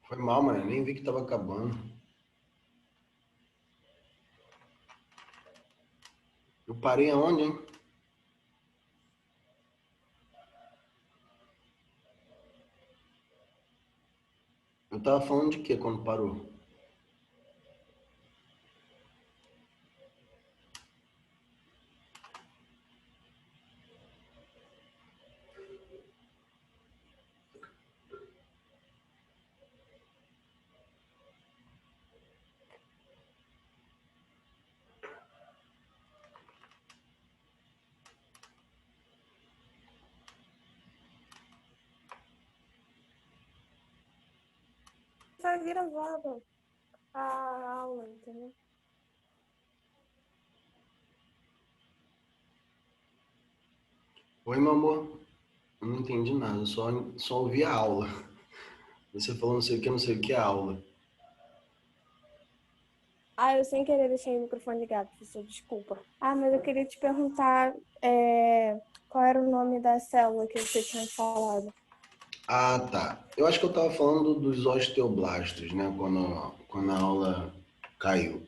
Foi mal, mano. Nem vi que tava acabando. Eu parei aonde, hein? Eu tava falando de quê quando parou? Tá gravada a aula, entendeu? Oi, meu amor. Eu não entendi nada. Eu só ouvi a aula. Você falou não sei o que é aula. Ah, eu sem querer deixei o microfone ligado, professor, desculpa. Ah, mas eu queria te perguntar qual era o nome da célula que você tinha falado. Ah, tá. Eu acho que eu tava falando dos osteoblastos, né? Quando a aula caiu.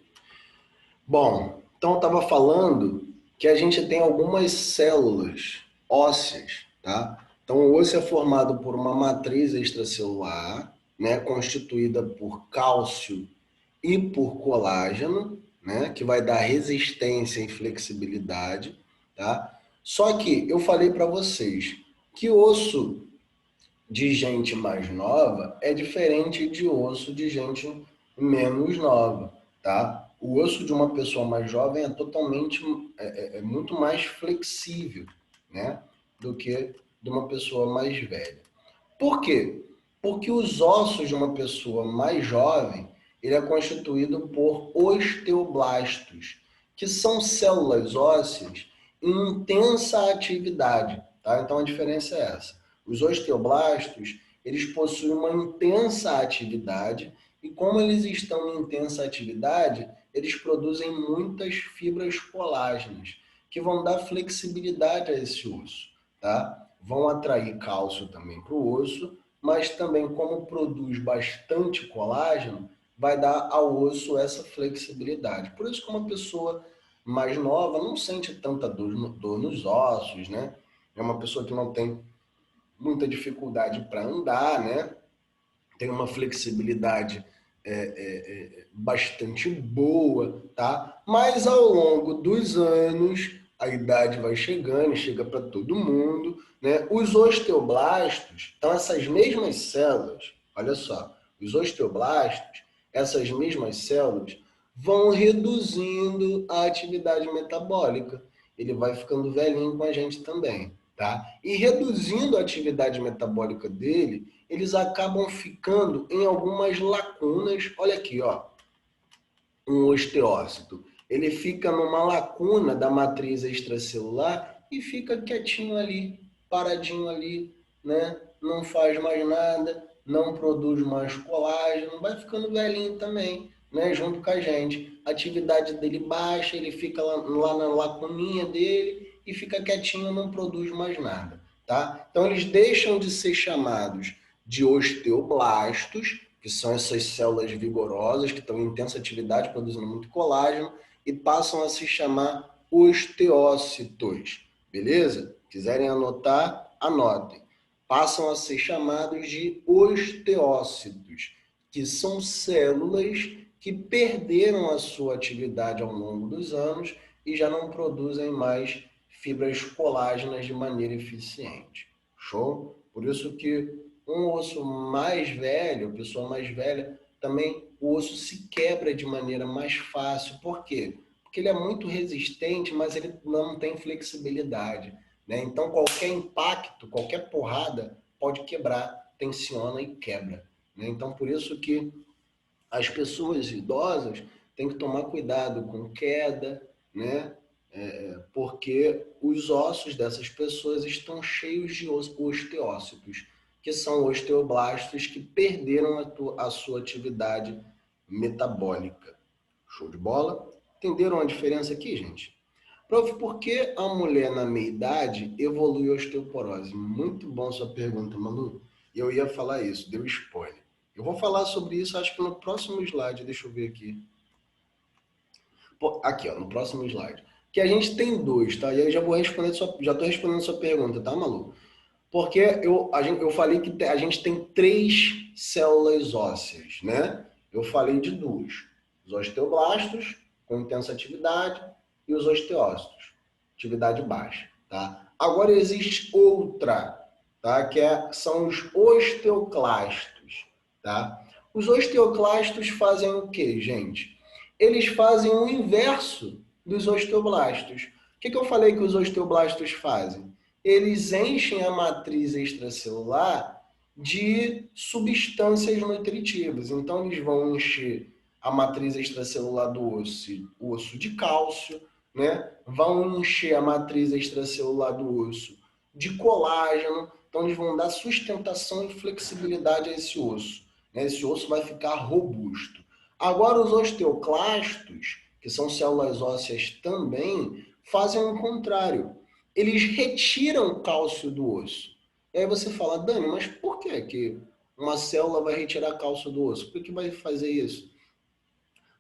Bom, então eu estava falando que a gente tem algumas células ósseas, tá? Então o osso é formado por uma matriz extracelular, né, constituída por cálcio e por colágeno, né, que vai dar resistência e flexibilidade, tá? Só que eu falei para vocês que osso de gente mais nova é diferente de osso de gente menos nova, tá? O osso de uma pessoa mais jovem é totalmente, é muito mais flexível, né? Do que de uma pessoa mais velha. Por quê? Porque os ossos de uma pessoa mais jovem, ele é constituído por osteoblastos, que são células ósseas em intensa atividade, tá? Então a diferença é essa. Os osteoblastos, eles possuem uma intensa atividade e como eles estão em intensa atividade, eles produzem muitas fibras colágenas, que vão dar flexibilidade a esse osso, tá? Vão atrair cálcio também para o osso, mas também como produz bastante colágeno, vai dar ao osso essa flexibilidade. Por isso que uma pessoa mais nova não sente tanta dor nos ossos, né? É uma pessoa que não tem muita dificuldade para andar, né? Tem uma flexibilidade bastante boa, tá? Mas ao longo dos anos, a idade vai chegando, chega para todo mundo, né? Os osteoblastos, então essas mesmas células, olha só, os osteoblastos, essas mesmas células vão reduzindo a atividade metabólica. Ele vai ficando velhinho com a gente também, tá? E reduzindo a atividade metabólica dele, eles acabam ficando em algumas lacunas. Olha aqui, ó, um osteócito. Ele fica numa lacuna da matriz extracelular e fica quietinho ali, paradinho ali, né? Não faz mais nada, não produz mais colágeno, vai ficando velhinho também, né? Junto com a gente. A atividade dele baixa, ele fica lá na lacuninha dele e fica quietinho, não produz mais nada, tá? Então eles deixam de ser chamados de osteoblastos, que são essas células vigorosas que estão em intensa atividade, produzindo muito colágeno, e passam a se chamar osteócitos. Beleza? Quiserem anotar, anotem. Passam a ser chamados de osteócitos, que são células que perderam a sua atividade ao longo dos anos e já não produzem mais fibras colágenas de maneira eficiente. Show? Por isso que um osso mais velho, pessoa mais velha, também o osso se quebra de maneira mais fácil. Por quê? Porque ele é muito resistente, mas ele não tem flexibilidade, né? Então qualquer impacto, qualquer porrada pode quebrar, tensiona e quebra, né? Então por isso que as pessoas idosas têm que tomar cuidado com queda, né? Porque os ossos dessas pessoas estão cheios de osteócitos, que são osteoblastos que perderam a sua atividade metabólica. Show de bola? Entenderam a diferença aqui, gente? Prof, por que a mulher na meia-idade evolui a osteoporose? Muito bom sua pergunta, Manu. Eu ia falar isso, deu spoiler. Eu vou falar sobre isso, acho que no próximo slide, deixa eu ver aqui. Aqui, ó, no próximo slide. Que a gente tem dois, tá? E aí já vou responder já estou respondendo a sua pergunta, tá, Malu? Porque eu falei que a gente tem 3 células ósseas, né? Eu falei de duas. Os osteoblastos, com intensa atividade, e os osteócitos, atividade baixa, tá? Agora existe outra, tá? São os osteoclastos, tá? Os osteoclastos fazem o quê, gente? Eles fazem o inverso dos osteoblastos. O que eu falei que os osteoblastos fazem? Eles enchem a matriz extracelular de substâncias nutritivas. Então, eles vão encher a matriz extracelular do osso de cálcio, né? Vão encher a matriz extracelular do osso de colágeno. Então, eles vão dar sustentação e flexibilidade a esse osso, né? Esse osso vai ficar robusto. Agora, os osteoclastos, que são células ósseas também, fazem o contrário. Eles retiram cálcio do osso. E aí você fala, Dani, mas por que uma célula vai retirar cálcio do osso? Por que vai fazer isso?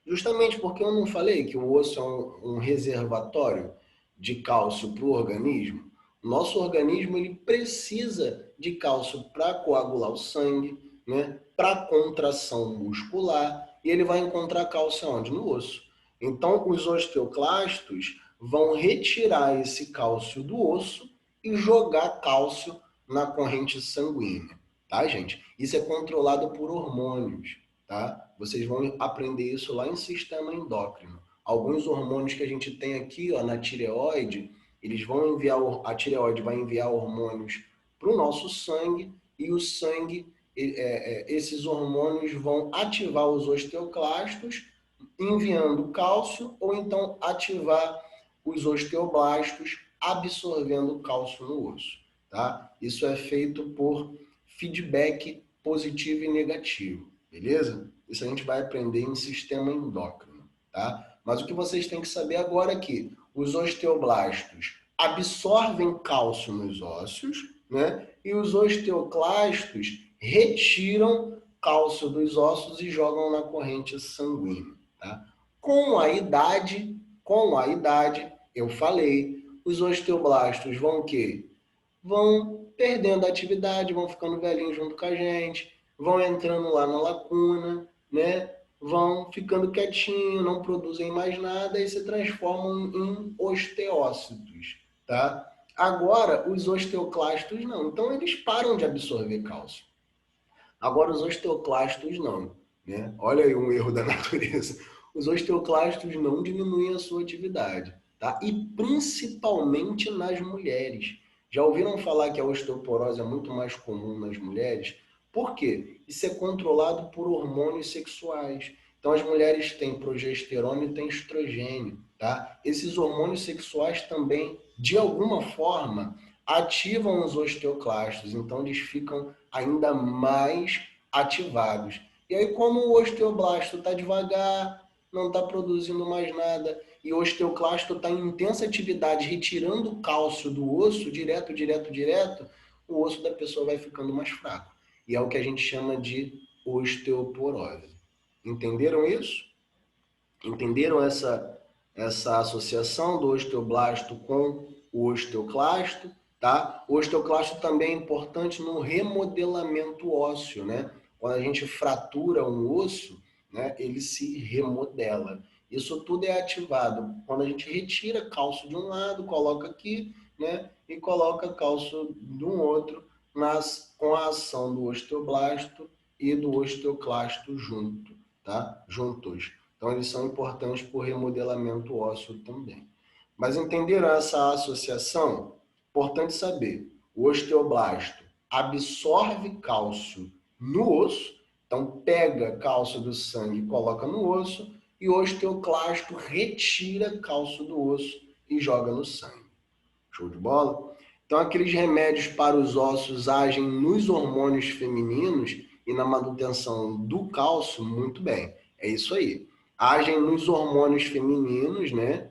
Justamente porque eu não falei que o osso é um reservatório de cálcio para o organismo. Nosso organismo ele precisa de cálcio para coagular o sangue, né? Para contração muscular, e ele vai encontrar cálcio onde? No osso. Então, os osteoclastos vão retirar esse cálcio do osso e jogar cálcio na corrente sanguínea, tá, gente? Isso é controlado por hormônios, tá? Vocês vão aprender isso lá em sistema endócrino. Alguns hormônios que a gente tem aqui, ó, na tireoide, eles vão enviar, a tireoide vai enviar hormônios para o nosso sangue e o sangue, esses hormônios vão ativar os osteoclastos, enviando cálcio, ou então ativar os osteoblastos, absorvendo cálcio no osso, tá? Isso é feito por feedback positivo e negativo, beleza? Isso a gente vai aprender em sistema endócrino, tá? Mas o que vocês têm que saber agora é que os osteoblastos absorvem cálcio nos ossos, né? E os osteoclastos retiram cálcio dos ossos e jogam na corrente sanguínea, tá? Com a idade, eu falei, os osteoblastos vão o quê? Vão perdendo a atividade, vão ficando velhinhos junto com a gente, vão entrando lá na lacuna, né? Vão ficando quietinho, não produzem mais nada e se transformam em osteócitos, tá? Agora, os osteoclastos não. Então, eles param de absorver cálcio. Agora, os osteoclastos não, né? Olha aí um erro da natureza. Os osteoclastos não diminuem a sua atividade, tá? E principalmente nas mulheres. Já ouviram falar que a osteoporose é muito mais comum nas mulheres? Por quê? Isso é controlado por hormônios sexuais. Então, as mulheres têm progesterona e têm estrogênio, tá? Esses hormônios sexuais também, de alguma forma, ativam os osteoclastos. Então, eles ficam ainda mais ativados. E aí, como o osteoblasto está devagar, não está produzindo mais nada, e o osteoclasto está em intensa atividade, retirando o cálcio do osso, direto, o osso da pessoa vai ficando mais fraco. E é o que a gente chama de osteoporose. Entenderam isso? Entenderam essa associação do osteoblasto com o osteoclasto? Tá? O osteoclasto também é importante no remodelamento ósseo, né? Quando a gente fratura um osso, né, ele se remodela. Isso tudo é ativado quando a gente retira cálcio de um lado, coloca aqui, né, e coloca cálcio de um outro com a ação do osteoblasto e do osteoclasto juntos. Então, eles são importantes para o remodelamento ósseo também. Mas entenderam essa associação? Importante saber, o osteoblasto absorve cálcio no osso, então pega cálcio do sangue e coloca no osso, e o osteoclasto retira cálcio do osso e joga no sangue. Show de bola? Então, aqueles remédios para os ossos agem nos hormônios femininos e na manutenção do cálcio, muito bem. É isso aí. Agem nos hormônios femininos, né?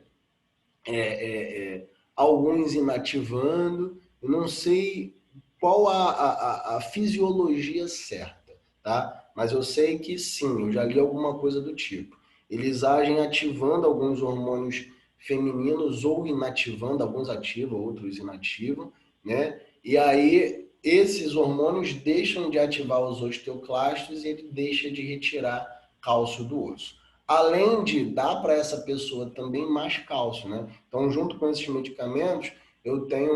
Alguns inativando, eu não sei qual a fisiologia certa, tá? Mas eu sei que sim, eu já li alguma coisa do tipo. Eles agem ativando alguns hormônios femininos ou inativando, alguns ativam, outros inativam, né? E aí esses hormônios deixam de ativar os osteoclastos e ele deixa de retirar cálcio do osso. Além de dar para essa pessoa também mais cálcio, né? Então, junto com esses medicamentos, eu tenho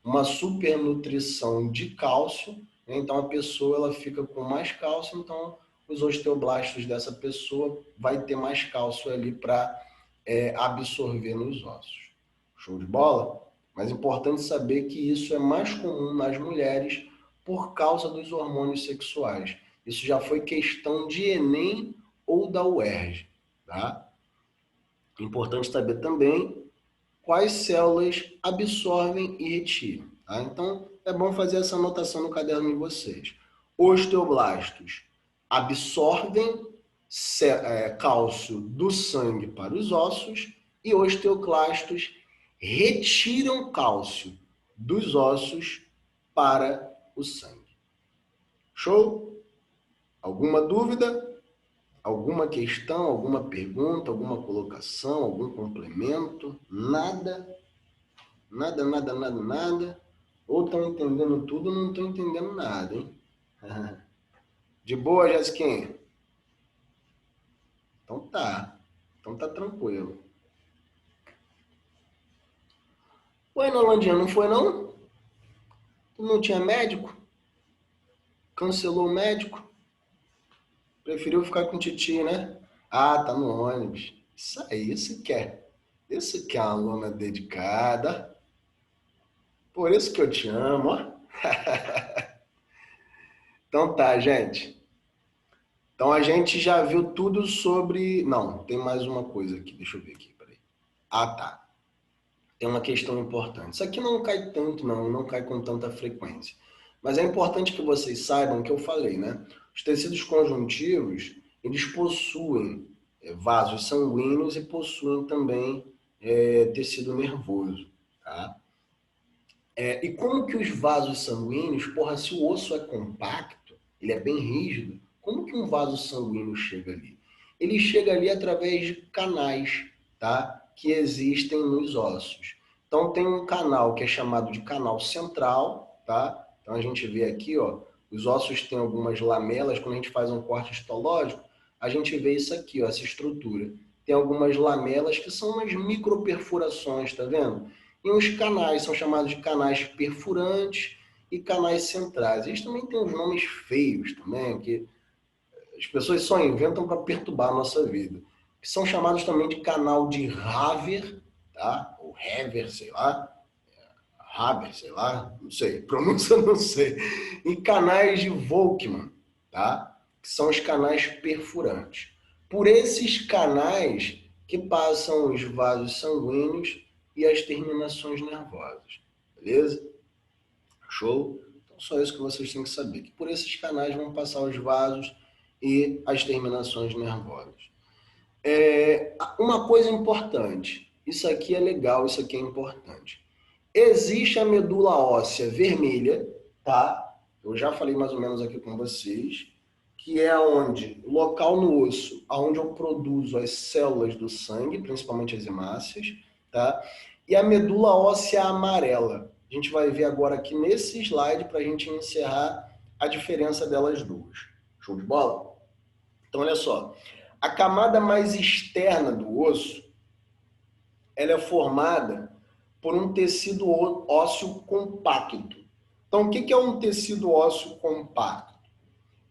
uma supernutrição de cálcio, né? Então a pessoa ela fica com mais cálcio, então os osteoblastos dessa pessoa vai ter mais cálcio ali para absorver nos ossos. Show de bola? Mas é importante saber que isso é mais comum nas mulheres por causa dos hormônios sexuais. Isso já foi questão de Enem ou da UERJ, tá? Importante saber também quais células absorvem e retiram, tá? Então, é bom fazer essa anotação no caderno de vocês. Osteoblastos absorvem cálcio do sangue para os ossos e osteoclastos retiram cálcio dos ossos para o sangue. Show? Alguma dúvida? Alguma questão, alguma pergunta, alguma colocação, algum complemento? Nada? Nada, nada, nada, nada? Ou estão entendendo tudo ou não estão entendendo nada, hein? De boa, Jéssiquinha? Então tá. Então tá tranquilo. Ué, Nolandinha, não foi não? Tu não tinha médico? Cancelou o médico? Preferiu ficar com o titi, né? Ah, tá no ônibus. Isso aí, isso que é uma aluna dedicada. Por isso que eu te amo, ó. Então tá, gente. Então a gente já viu tudo sobre... Não, tem mais uma coisa aqui. Deixa eu ver aqui, peraí. Ah, tá. Tem uma questão importante. Isso aqui não cai tanto, não cai com tanta frequência. Mas é importante que vocês saibam que eu falei, né? Os tecidos conjuntivos, eles possuem vasos sanguíneos e possuem também tecido nervoso, tá? E como que os vasos sanguíneos, porra, se o osso é compacto, ele é bem rígido, como que um vaso sanguíneo chega ali? Ele chega ali através de canais, tá? Que existem nos ossos. Então tem um canal que é chamado de canal central, tá? Então a gente vê aqui, ó, os ossos têm algumas lamelas, quando a gente faz um corte histológico, a gente vê isso aqui, ó, essa estrutura. Tem algumas lamelas que são umas microperfurações, tá vendo? E os canais são chamados de canais perfurantes e canais centrais. Eles também têm uns nomes feios também, que as pessoas só inventam para perturbar a nossa vida. Que são chamados também de canal de Haver, tá? Ou Hever, sei lá. Haber, sei lá, não sei, pronúncia não sei. E canais de Volkmann, tá? Que são os canais perfurantes. Por esses canais que passam os vasos sanguíneos e as terminações nervosas, beleza? Show? Então, só isso que vocês têm que saber, que por esses canais vão passar os vasos e as terminações nervosas. Uma coisa importante, isso aqui é legal, isso aqui é importante. Existe a medula óssea vermelha, tá? Eu já falei mais ou menos aqui com vocês, que é onde, o local no osso, onde eu produzo as células do sangue, principalmente as hemácias, tá? E a medula óssea amarela. A gente vai ver agora aqui nesse slide para a gente encerrar a diferença delas duas. Show de bola? Então, olha só. A camada mais externa do osso, ela é formada por um tecido ósseo compacto. Então, o que é um tecido ósseo compacto?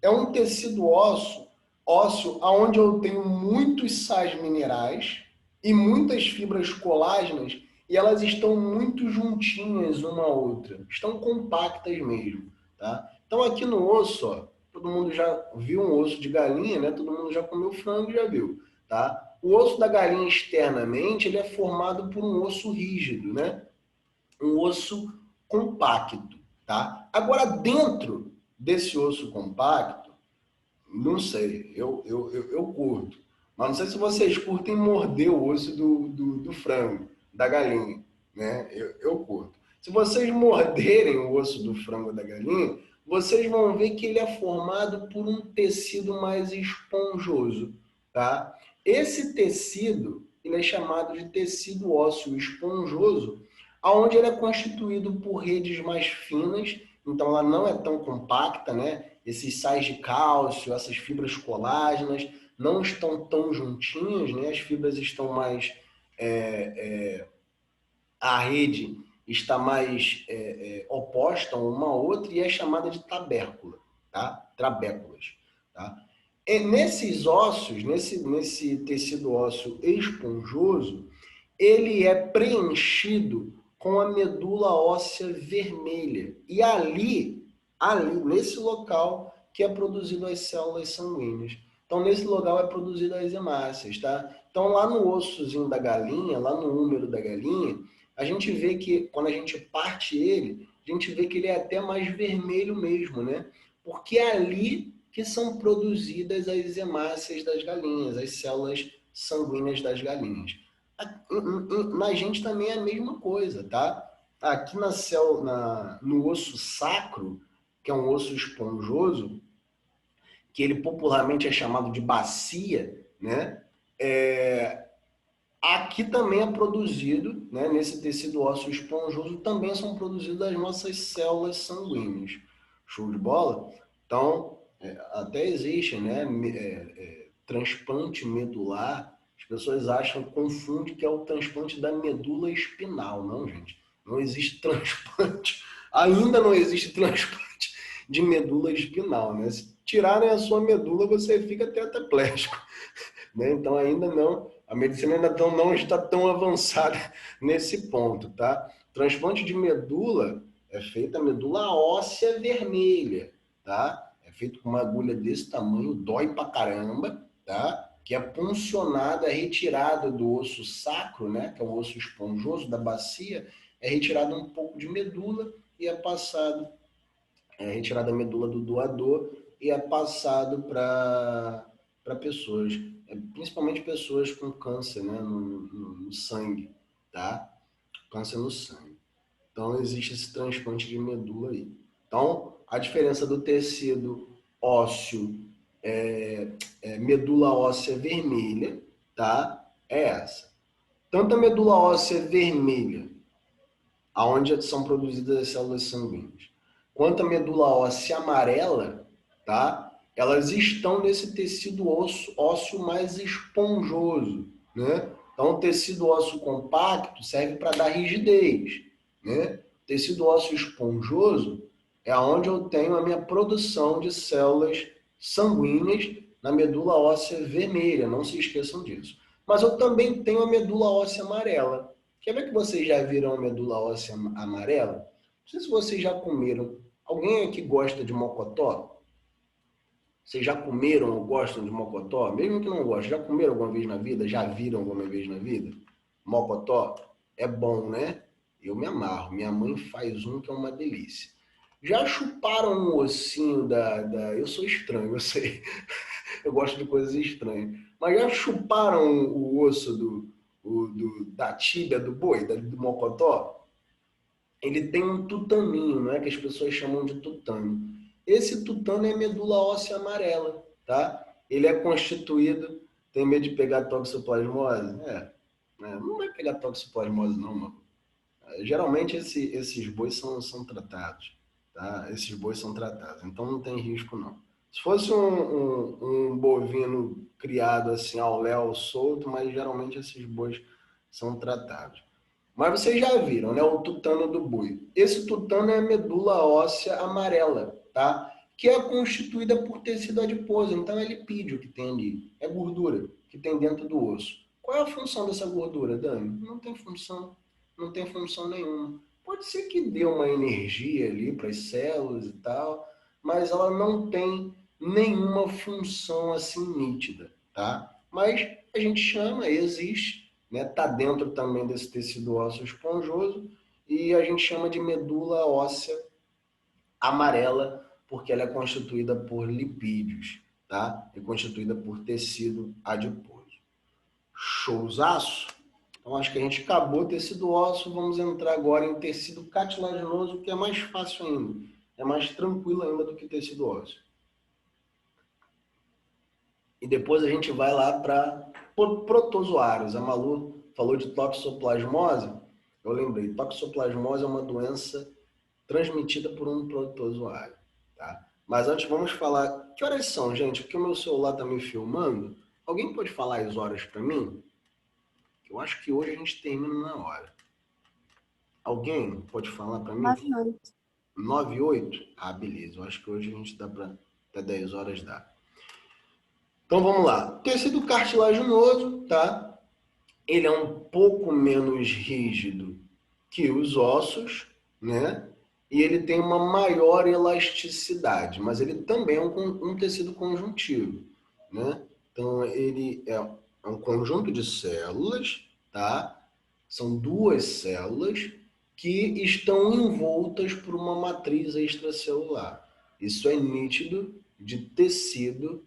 É um tecido ósseo onde eu tenho muitos sais minerais e muitas fibras colágenas e elas estão muito juntinhas uma à outra, estão compactas mesmo, tá? Então aqui no osso, ó, todo mundo já viu um osso de galinha, né? Todo mundo já comeu frango e já viu, tá? O osso da galinha externamente, ele é formado por um osso rígido, né? Um osso compacto, tá? Agora dentro desse osso compacto, não sei, eu curto. Mas não sei se vocês curtem morder o osso do frango, da galinha, né? Eu curto. Se vocês morderem o osso do frango da galinha, vocês vão ver que ele é formado por um tecido mais esponjoso, tá? Esse tecido, ele é chamado de tecido ósseo esponjoso, aonde ele é constituído por redes mais finas, então ela não é tão compacta, né? Esses sais de cálcio, essas fibras colágenas não estão tão juntinhas, né? As fibras estão mais a rede está mais oposta uma à outra e é chamada de tabércula, tá? Trabéculas, tá? E nesses ossos, nesse tecido ósseo esponjoso, ele é preenchido com a medula óssea vermelha. E ali, nesse local, que é produzido as células sanguíneas. Então, nesse local é produzido as hemácias, tá? Então, lá no ossozinho da galinha, lá no úmero da galinha, a gente vê que, quando a gente parte ele, a gente vê que ele é até mais vermelho mesmo, né? Porque é ali que são produzidas as hemácias das galinhas, as células sanguíneas das galinhas. Na gente também é a mesma coisa, tá? Aqui no osso sacro, que é um osso esponjoso, que ele popularmente é chamado de bacia, né? Aqui também é produzido, né, nesse tecido ósseo esponjoso, também são produzidas as nossas células sanguíneas. Show de bola? Então, até existe, né, transplante medular. As pessoas acham, confundem que é o transplante da medula espinal. Não, gente. Não existe transplante. Ainda não existe transplante de medula espinal, né? Se tirarem a sua medula, você fica tetraplégico, né? Então, ainda não, a medicina ainda não está tão avançada nesse ponto, tá? Transplante de medula é feita a medula óssea vermelha, tá? É feito com uma agulha desse tamanho, dói pra caramba, tá? Que é puncionada, é retirada do osso sacro, né? Que é o osso esponjoso da bacia, é retirada um pouco de medula e é passado, é retirada a medula do doador e é passado para pessoas, principalmente pessoas com câncer, né, no sangue, tá? Câncer no sangue. Então, existe esse transplante de medula aí. Então, a diferença do tecido ósseo, medula óssea vermelha, tá? É essa. Tanto a medula óssea vermelha, aonde são produzidas as células sanguíneas, quanto a medula óssea amarela, tá? Elas estão nesse tecido ósseo mais esponjoso, né? Então, o tecido ósseo compacto serve para dar rigidez, né? O tecido ósseo esponjoso é onde eu tenho a minha produção de células sanguíneas na medula óssea vermelha, não se esqueçam disso. Mas eu também tenho a medula óssea amarela. Quer ver que vocês já viram a medula óssea amarela? Não sei se vocês já comeram. Alguém aqui gosta de mocotó? Vocês já comeram ou gostam de mocotó? Mesmo que não gostem, já comeram alguma vez na vida? Já viram alguma vez na vida? Mocotó é bom, né? Eu me amarro. Minha mãe faz um que é uma delícia. Já chuparam um ossinho Eu sou estranho, eu sei. Eu gosto de coisas estranhas. Mas já chuparam o osso da tíbia do boi, do mocotó? Ele tem um tutaninho, não é? Que as pessoas chamam de tutano. Esse tutano é medula óssea amarela, tá? Ele é constituído... Tem medo de pegar toxoplasmose? Não vai pegar toxoplasmose não, mano. Geralmente esses bois são tratados, tá? Esses bois são tratados, então não tem risco não. Se fosse um bovino criado assim ao léu solto, mas geralmente esses bois são tratados. Mas vocês já viram, né? O tutano do boi. Esse tutano é a medula óssea amarela, tá? Que é constituída por tecido adiposo. Então é lipídio que tem ali. É gordura que tem dentro do osso. Qual é a função dessa gordura, Dani? Não tem função. Não tem função nenhuma. Pode ser que dê uma energia ali para as células e tal, mas ela não tem nenhuma função assim nítida, tá? Mas a gente chama, existe, né? Tá dentro também desse tecido ósseo esponjoso e a gente chama de medula óssea amarela porque ela é constituída por lipídios, tá? É constituída por tecido adiposo. Showzaço? Então acho que a gente acabou tecido ósseo, vamos entrar agora em tecido cartilaginoso, que é mais fácil ainda. é mais tranquilo ainda do que tecido ósseo. E depois a gente vai lá para protozoários. A Malu falou de toxoplasmose. Eu lembrei, toxoplasmose é uma doença transmitida por um protozoário, tá? Mas antes vamos falar, que horas são, gente? Porque o meu celular está me filmando. Alguém pode falar as horas para mim? Eu acho que hoje a gente termina na hora. Alguém pode falar para mim? 9 e 8. 9 e 8? Ah, beleza. Eu acho que hoje a gente dá para até 10 horas dá. Então vamos lá. Tecido cartilaginoso, tá? Ele é um pouco menos rígido que os ossos, né? E ele tem uma maior elasticidade, mas ele também é um tecido conjuntivo, né? Então ele é um conjunto de células, tá? São duas células que estão envoltas por uma matriz extracelular. Isso é nítido de tecido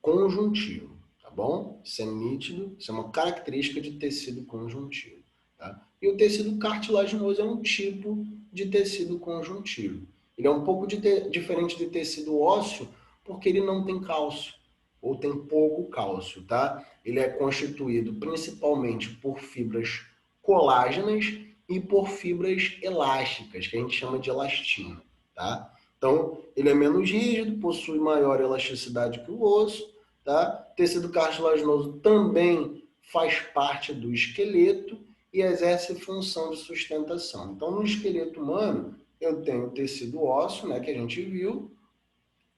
conjuntivo, tá bom? Isso é nítido, isso é uma característica de tecido conjuntivo, tá? E o tecido cartilaginoso é um tipo de tecido conjuntivo. Ele é um pouco diferente de tecido ósseo, porque ele não tem cálcio, ou tem pouco cálcio, tá? Ele é constituído principalmente por fibras colágenas e por fibras elásticas, que a gente chama de elastina, tá? Então, ele é menos rígido, possui maior elasticidade que o osso, tá? Tecido cartilaginoso também faz parte do esqueleto e exerce função de sustentação. Então, no esqueleto humano, eu tenho tecido ósseo, né, que a gente viu,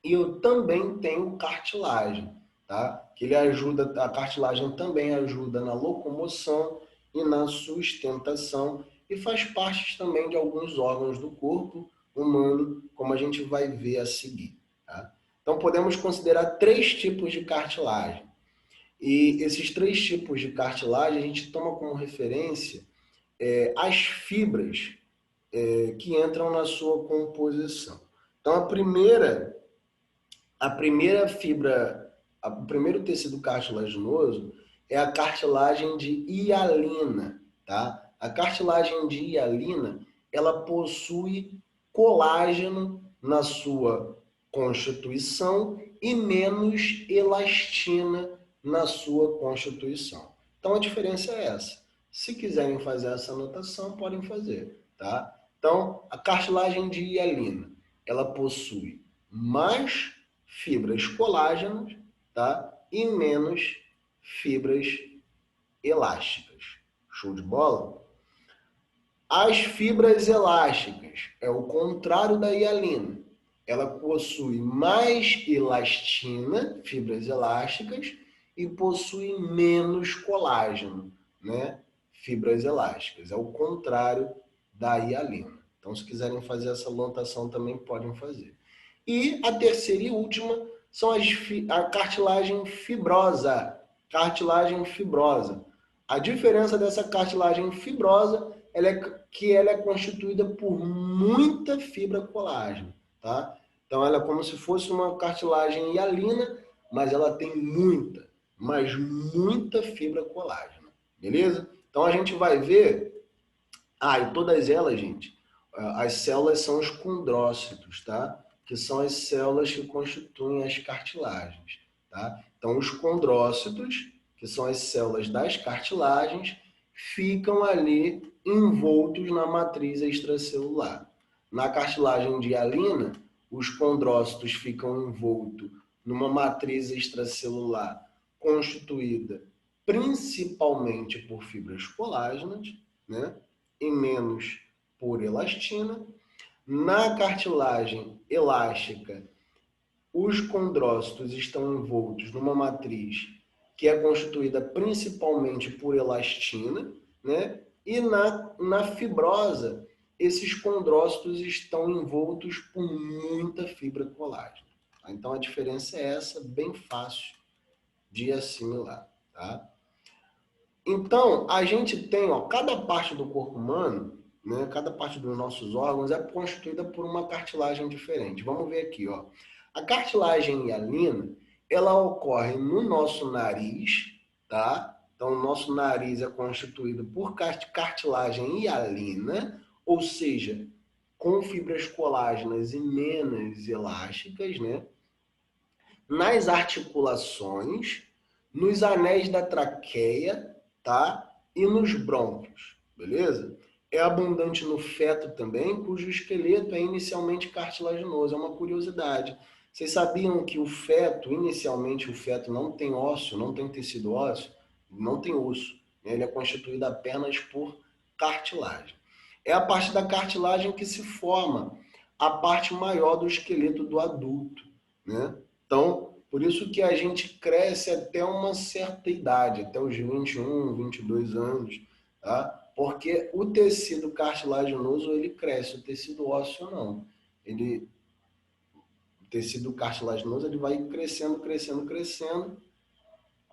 e eu também tenho cartilagem, tá? Que ele ajuda, a cartilagem também ajuda na locomoção e na sustentação e faz parte também de alguns órgãos do corpo humano, como a gente vai ver a seguir, tá? Então podemos considerar três tipos de cartilagem. E esses três tipos de cartilagem a gente toma como referência as fibras que entram na sua composição. Então a primeira fibra, o primeiro tecido cartilaginoso é a cartilagem de hialina, tá? A cartilagem de hialina, ela possui colágeno na sua constituição e menos elastina na sua constituição. Então a diferença é essa. Se quiserem fazer essa anotação, podem fazer, tá? Então, a cartilagem de hialina, ela possui mais fibras colágenas, tá? E menos fibras elásticas. Show de bola? As fibras elásticas é o contrário da hialina. Ela possui mais elastina, fibras elásticas, e possui menos colágeno, né? Fibras elásticas. É o contrário da hialina. Então, se quiserem fazer essa anotação, também podem fazer. E a terceira e última são a cartilagem fibrosa. Cartilagem fibrosa. A diferença dessa cartilagem fibrosa é que ela é constituída por muita fibra colágeno, tá? Então ela é como se fosse uma cartilagem hialina, mas ela tem muita, mas muita fibra colágeno, beleza? Então a gente vai ver, e todas elas, gente, as células são os condrócitos, tá? Que são as células que constituem as cartilagens, tá? Então os condrócitos, que são as células das cartilagens, ficam ali envoltos na matriz extracelular. Na cartilagem de hialina, os condrócitos ficam envoltos numa matriz extracelular constituída principalmente por fibras colágenas, né? E menos por elastina. Na cartilagem elástica, os condrócitos estão envoltos numa matriz que é constituída principalmente por elastina, né? E na fibrosa, esses condrócitos estão envoltos por muita fibra colágena. Então a diferença é essa, bem fácil de assimilar, tá? Então, a gente tem, cada parte do corpo humano, né, cada parte dos nossos órgãos é constituída por uma cartilagem diferente. Vamos ver aqui, ó. A cartilagem hialina, ela ocorre no nosso nariz, tá? Então, o nosso nariz é constituído por cartilagem hialina, ou seja, com fibras colágenas e menos elásticas, né? Nas articulações, nos anéis da traqueia, tá? E nos brônquios, beleza? É abundante no feto também, cujo esqueleto é inicialmente cartilaginoso. É uma curiosidade. Vocês sabiam que o feto, inicialmente o feto não tem ósseo, não tem tecido ósseo, não tem osso, né? Ele é constituído apenas por cartilagem. É a parte da cartilagem que se forma a parte maior do esqueleto do adulto, né? Então, por isso que a gente cresce até uma certa idade, até os 21, 22 anos, tá? Porque o tecido cartilaginoso, ele cresce, o tecido ósseo não. O tecido cartilaginoso, ele vai crescendo, crescendo, crescendo,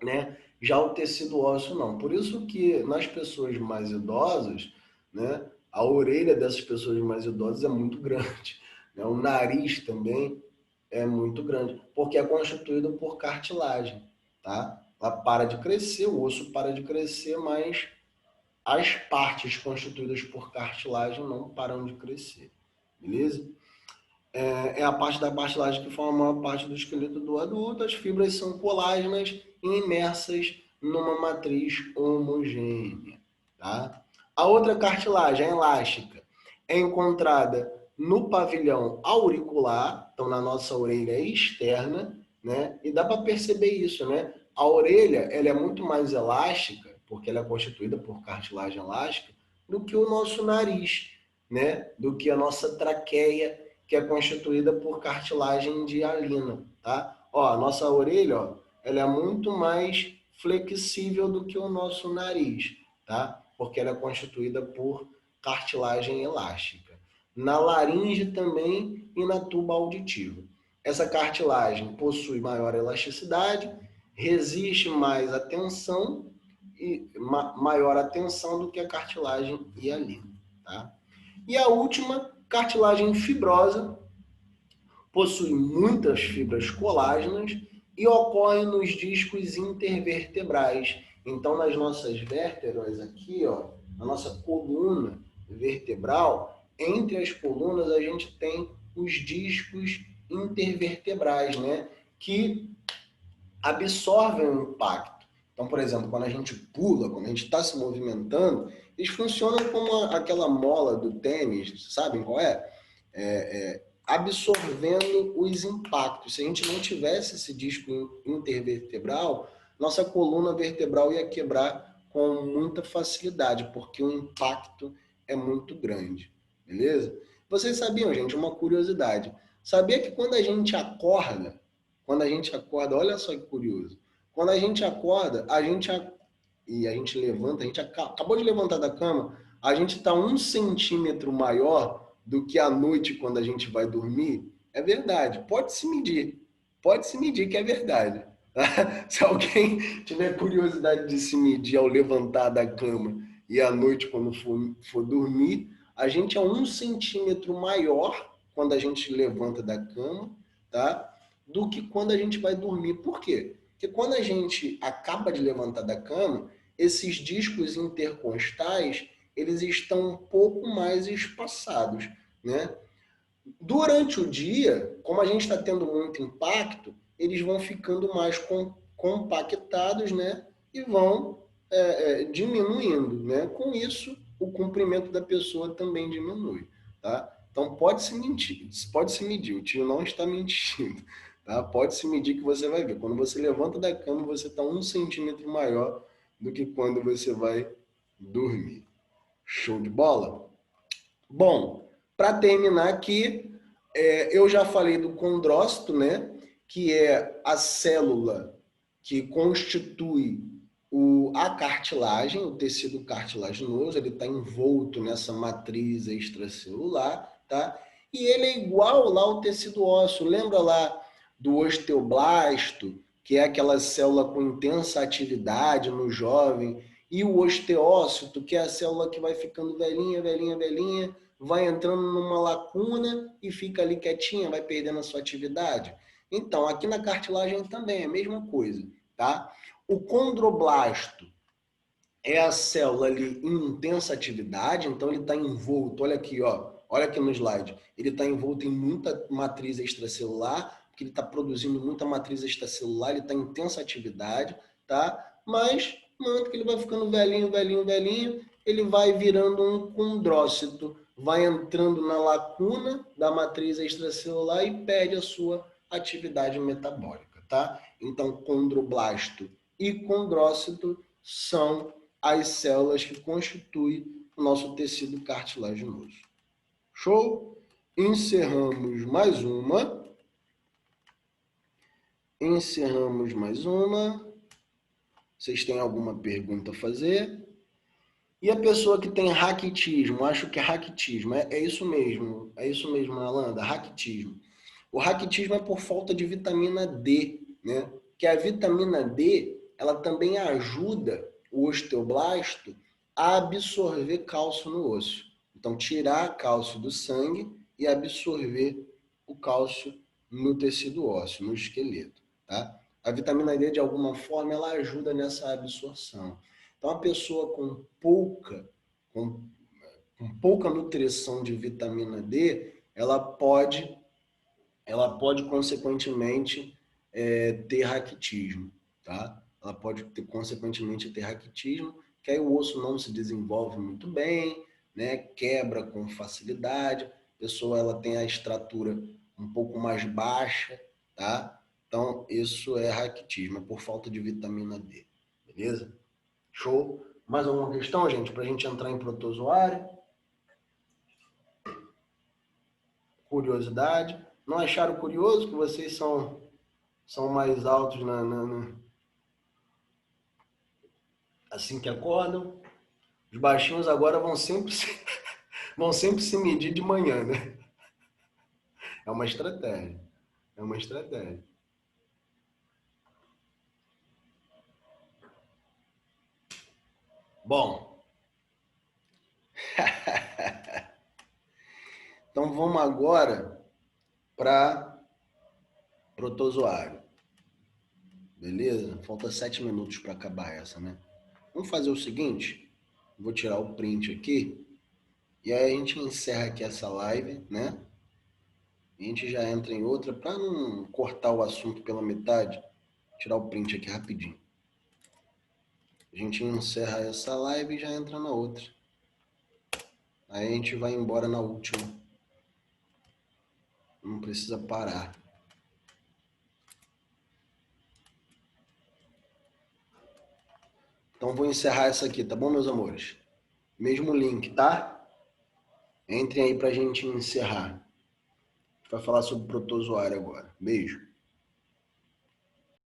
né? Já o tecido ósseo não. Por isso que nas pessoas mais idosas, né, a orelha dessas pessoas mais idosas é muito grande, né? O nariz também é muito grande, porque é constituído por cartilagem, tá? Ela para de crescer, o osso para de crescer, mas as partes constituídas por cartilagem não param de crescer, beleza? É a parte da cartilagem que forma a maior parte do esqueleto do adulto. As fibras são colágenas e imersas numa matriz homogênea, tá? A outra cartilagem, a elástica, é encontrada no pavilhão auricular, então na nossa orelha externa, né? E dá para perceber isso, né? A orelha, ela é muito mais elástica, porque ela é constituída por cartilagem elástica, do que o nosso nariz, né? Do que a nossa traqueia, que é constituída por cartilagem de hialina, tá? Ó, a nossa orelha, ó, ela é muito mais flexível do que o nosso nariz, tá? Porque ela é constituída por cartilagem elástica. Na laringe também e na tuba auditiva. Essa cartilagem possui maior elasticidade, resiste mais à tensão e maior a tensão do que a cartilagem hialina, tá? E a última, cartilagem fibrosa, possui muitas fibras colágenas e ocorre nos discos intervertebrais. Então, nas nossas vértebras aqui, ó, na nossa coluna vertebral, entre as colunas a gente tem os discos intervertebrais, né, que absorvem o impacto. Então, por exemplo, quando a gente pula, quando a gente está se movimentando, eles funcionam como aquela mola do tênis, sabem qual é? Absorvendo os impactos. Se a gente não tivesse esse disco intervertebral, nossa coluna vertebral ia quebrar com muita facilidade, porque o impacto é muito grande, beleza? Vocês sabiam, gente, uma curiosidade. Sabia que quando a gente acorda, olha só que curioso, quando a gente acorda, e a gente levanta, a gente acabou de levantar da cama, a gente está 1 centímetro maior do que à noite quando a gente vai dormir. É verdade, pode se medir que é verdade. Se alguém tiver curiosidade de se medir ao levantar da cama e à noite quando for dormir, a gente é 1 centímetro maior quando a gente levanta da cama, tá? Do que quando a gente vai dormir. Por quê? Porque quando a gente acaba de levantar da cama, esses discos intercostais, eles estão um pouco mais espaçados, né? Durante o dia, como a gente está tendo muito impacto, eles vão ficando mais compactados, né? E vão diminuindo, né? Com isso, o comprimento da pessoa também diminui, tá? Então pode se medir, o tio não está mentindo, tá? Pode se medir que você vai ver. Quando você levanta da cama, você está 1 centímetro maior do que quando você vai dormir. Show de bola? Bom, para terminar aqui, eu já falei do condrócito, né? Que é a célula que constitui a cartilagem, o tecido cartilaginoso, ele está envolto nessa matriz extracelular, tá? E ele é igual lá ao tecido ósseo. Lembra lá do osteoblasto, que é aquela célula com intensa atividade no jovem, e o osteócito, que é a célula que vai ficando velhinha, velhinha, velhinha, vai entrando numa lacuna e fica ali quietinha, vai perdendo a sua atividade. Então, aqui na cartilagem também é a mesma coisa, tá? O condroblasto é a célula ali em intensa atividade, então ele está envolto, olha aqui, ó, Olha aqui no slide. Ele está envolto em muita matriz extracelular, porque ele está produzindo muita matriz extracelular, ele está em intensa atividade, tá? Mas, no momento que ele vai ficando velhinho, velhinho, velhinho, ele vai virando um condrócito, vai entrando na lacuna da matriz extracelular e perde a sua atividade metabólica, tá? Então, condroblasto e condrócito são as células que constituem o nosso tecido cartilaginoso. Show? Encerramos mais uma. Encerramos mais uma. Vocês têm alguma pergunta a fazer? E a pessoa que tem raquitismo, acho que é raquitismo, é isso mesmo, Alanda, raquitismo. O raquitismo é por falta de vitamina D, né? Que a vitamina D, ela também ajuda o osteoblasto a absorver cálcio no osso. Então, tirar cálcio do sangue e absorver o cálcio no tecido ósseo, no esqueleto, tá? A vitamina D, de alguma forma, ela ajuda nessa absorção. Então, a pessoa com pouca nutrição de vitamina D, ela pode consequentemente ter raquitismo, tá? Ela pode consequentemente ter raquitismo, que aí o osso não se desenvolve muito bem, né? Quebra com facilidade, a pessoa ela tem a estrutura um pouco mais baixa, tá? Então, isso é raquitismo, é por falta de vitamina D, beleza? Show? Mais alguma questão, gente, para a gente entrar em protozoário? Curiosidade? Não acharam curioso que vocês são mais altos assim que acordam? Os baixinhos agora vão sempre se medir de manhã, né? É uma estratégia. É uma estratégia. Bom. Então vamos agora para protozoário. Beleza? Falta 7 minutos para acabar essa, né? Vamos fazer o seguinte. Vou tirar o print aqui. E aí a gente encerra aqui essa live, né? A gente já entra em outra para não cortar o assunto pela metade. Vou tirar o print aqui rapidinho. A gente encerra essa live e já entra na outra. Aí a gente vai embora na última. Não precisa parar. Então vou encerrar essa aqui, tá bom, meus amores? Mesmo link, tá? Entrem aí pra gente encerrar. A gente vai falar sobre protozoário agora. Beijo.